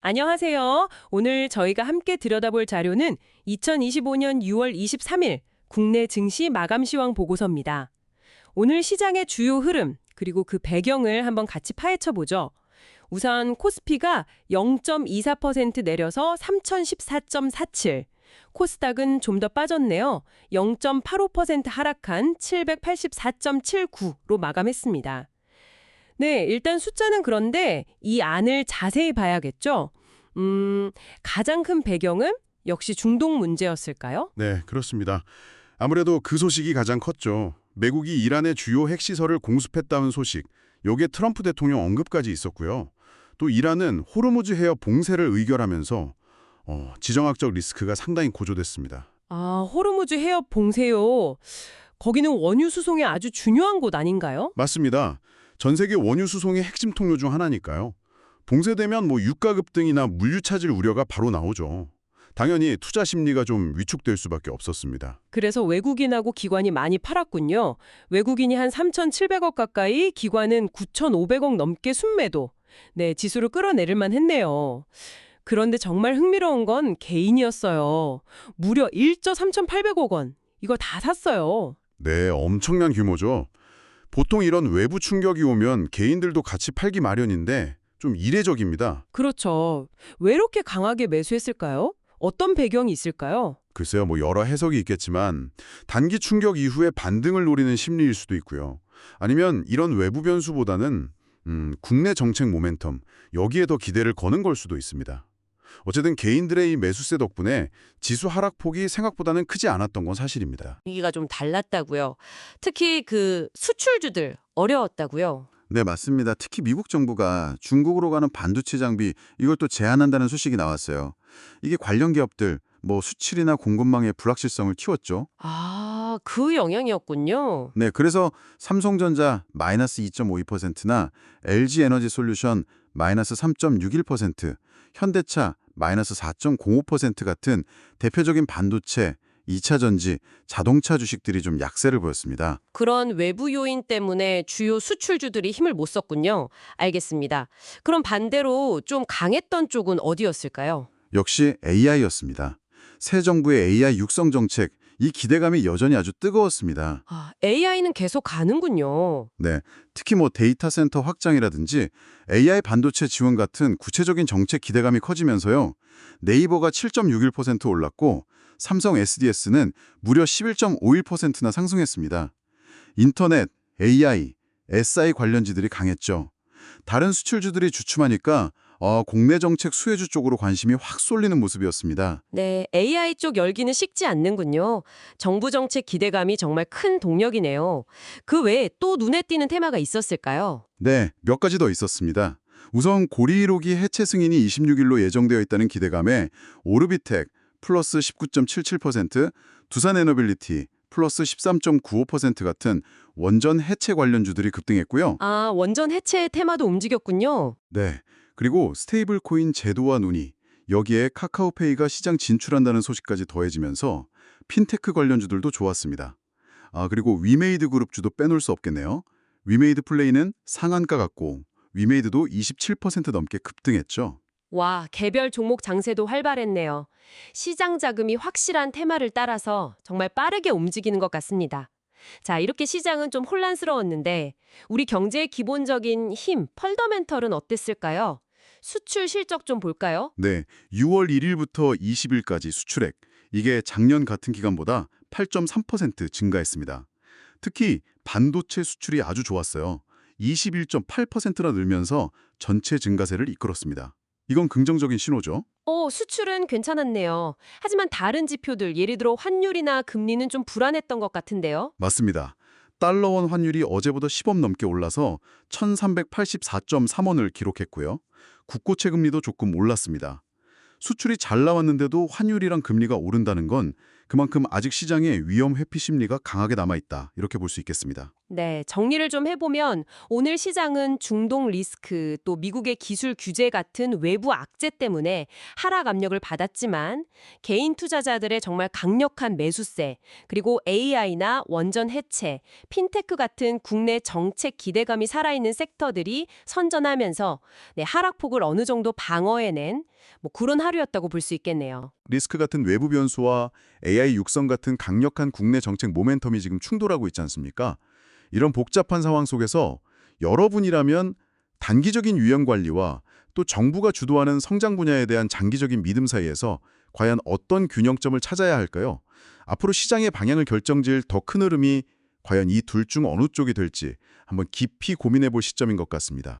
안녕하세요. 오늘 저희가 함께 들여다볼 자료는 2025년 6월 23일 국내 증시 마감 시황 보고서입니다. 오늘 시장의 주요 흐름, 그리고 그 배경을 한번 같이 파헤쳐 보죠. 우선 코스피가 0.24% 내려서 3014.47, 코스닥은 좀 더 빠졌네요. 0.85% 하락한 784.79로 마감했습니다. 네, 일단 숫자는 그런데 이 안을 자세히 봐야겠죠? 가장 큰 배경은 역시 중동 문제였을까요? 네, 그렇습니다. 아무래도 그 소식이 가장 컸죠. 미국이 이란의 주요 핵시설을 공습했다는 소식, 요게 트럼프 대통령 언급까지 있었고요. 또 이란은 호르무즈 해협 봉쇄를 의결하면서 지정학적 리스크가 상당히 고조됐습니다. 아, 호르무즈 해협 봉쇄요. 거기는 원유 수송에 아주 중요한 곳 아닌가요? 맞습니다. 전 세계 원유 수송의 핵심 통로 중 하나니까요. 봉쇄되면 유가 급등이나 물류 차질 우려가 바로 나오죠. 당연히 투자 심리가 좀 위축될 수밖에 없었습니다. 그래서 외국인하고 기관이 많이 팔았군요. 외국인이 한 3,700억 가까이, 기관은 9,500억 넘게 순매도. 네, 지수를 끌어내릴만 했네요. 그런데 정말 흥미로운 건 개인이었어요. 무려 1조 3,800억 원. 이거 다 샀어요. 네, 엄청난 규모죠. 보통 이런 외부 충격이 오면 개인들도 같이 팔기 마련인데 좀 이례적입니다. 그렇죠. 왜 이렇게 강하게 매수했을까요? 어떤 배경이 있을까요? 글쎄요, 여러 해석이 있겠지만 단기 충격 이후에 반등을 노리는 심리일 수도 있고요. 아니면 이런 외부 변수보다는 국내 정책 모멘텀, 여기에 더 기대를 거는 걸 수도 있습니다. 어쨌든 개인들의 이 매수세 덕분에 지수 하락폭이 생각보다는 크지 않았던 건 사실입니다. 분위기가 좀 달랐다고요. 특히 그 수출주들 어려웠다고요. 네, 맞습니다. 특히 미국 정부가 중국으로 가는 반도체 장비 이걸 또 제한한다는 소식이 나왔어요. 이게 관련 기업들 수출이나 공급망의 불확실성을 키웠죠. 아, 그 영향이었군요. 네, 그래서 삼성전자 마이너스 2.52%나 LG에너지솔루션 마이너스 3.61%, 현대차 마이너스 4.05% 같은 대표적인 반도체, 2차 전지, 자동차 주식들이 좀 약세를 보였습니다. 그런 외부 요인 때문에 주요 수출주들이 힘을 못 썼군요. 알겠습니다. 그럼 반대로 좀 강했던 쪽은 어디였을까요? 역시 AI였습니다. 새 정부의 AI 육성 정책, 이 기대감이 여전히 아주 뜨거웠습니다. 아, AI는 계속 가는군요. 네, 특히 데이터 센터 확장이라든지 AI 반도체 지원 같은 구체적인 정책 기대감이 커지면서요. 네이버가 7.61% 올랐고 삼성 SDS는 무려 11.51%나 상승했습니다. 인터넷, AI, SI 관련지들이 강했죠. 다른 수출주들이 주춤하니까 국내 정책 수혜주 쪽으로 관심이 확 쏠리는 모습이었습니다. 네, AI 쪽 열기는 식지 않는군요. 정부 정책 기대감이 정말 큰 동력이네요. 그 외에 또 눈에 띄는 테마가 있었을까요? 네, 몇 가지 더 있었습니다. 우선 고리 1호기 해체 승인이 26일로 예정되어 있다는 기대감에 오르비텍 플러스 19.77%, 두산에너빌리티 플러스 13.95% 같은 원전 해체 관련주들이 급등했고요. 아, 원전 해체 테마도 움직였군요. 네, 그리고 스테이블 코인 제도와 논의, 여기에 카카오페이가 시장 진출한다는 소식까지 더해지면서 핀테크 관련주들도 좋았습니다. 그리고 위메이드 그룹주도 빼놓을 수 없겠네요. 위메이드 플레이는 상한가 같고 위메이드도 27% 넘게 급등했죠. 와, 개별 종목 장세도 활발했네요. 시장 자금이 확실한 테마를 따라서 정말 빠르게 움직이는 것 같습니다. 자, 이렇게 시장은 좀 혼란스러웠는데 우리 경제의 기본적인 힘, 펀더멘털은 어땠을까요? 수출 실적 좀 볼까요? 네, 6월 1일부터 20일까지 수출액, 이게 작년 같은 기간보다 8.3% 증가했습니다. 특히 반도체 수출이 아주 좋았어요. 21.8%나 늘면서 전체 증가세를 이끌었습니다. 이건 긍정적인 신호죠. 수출은 괜찮았네요. 하지만 다른 지표들, 예를 들어 환율이나 금리는 좀 불안했던 것 같은데요. 맞습니다. 달러원 환율이 어제보다 10원 넘게 올라서 1384.3원을 기록했고요. 국고채 금리도 조금 올랐습니다. 수출이 잘 나왔는데도 환율이랑 금리가 오른다는 건 그만큼 아직 시장에 위험 회피 심리가 강하게 남아있다, 이렇게 볼 수 있겠습니다. 네, 정리를 좀 해보면 오늘 시장은 중동 리스크, 또 미국의 기술 규제 같은 외부 악재 때문에 하락 압력을 받았지만 개인 투자자들의 정말 강력한 매수세, 그리고 AI나 원전 해체, 핀테크 같은 국내 정책 기대감이 살아있는 섹터들이 선전하면서 네, 하락폭을 어느 정도 방어해낸 그런 하루였다고 볼 수 있겠네요. 리스크 같은 외부 변수와 AI 육성 같은 강력한 국내 정책 모멘텀이 지금 충돌하고 있지 않습니까? 이런 복잡한 상황 속에서 여러분이라면 단기적인 유형 관리와 또 정부가 주도하는 성장 분야에 대한 장기적인 믿음 사이에서 과연 어떤 균형점을 찾아야 할까요? 앞으로 시장의 방향을 결정지을 더 큰 흐름이 과연 이 둘 중 어느 쪽이 될지 한번 깊이 고민해 볼 시점인 것 같습니다.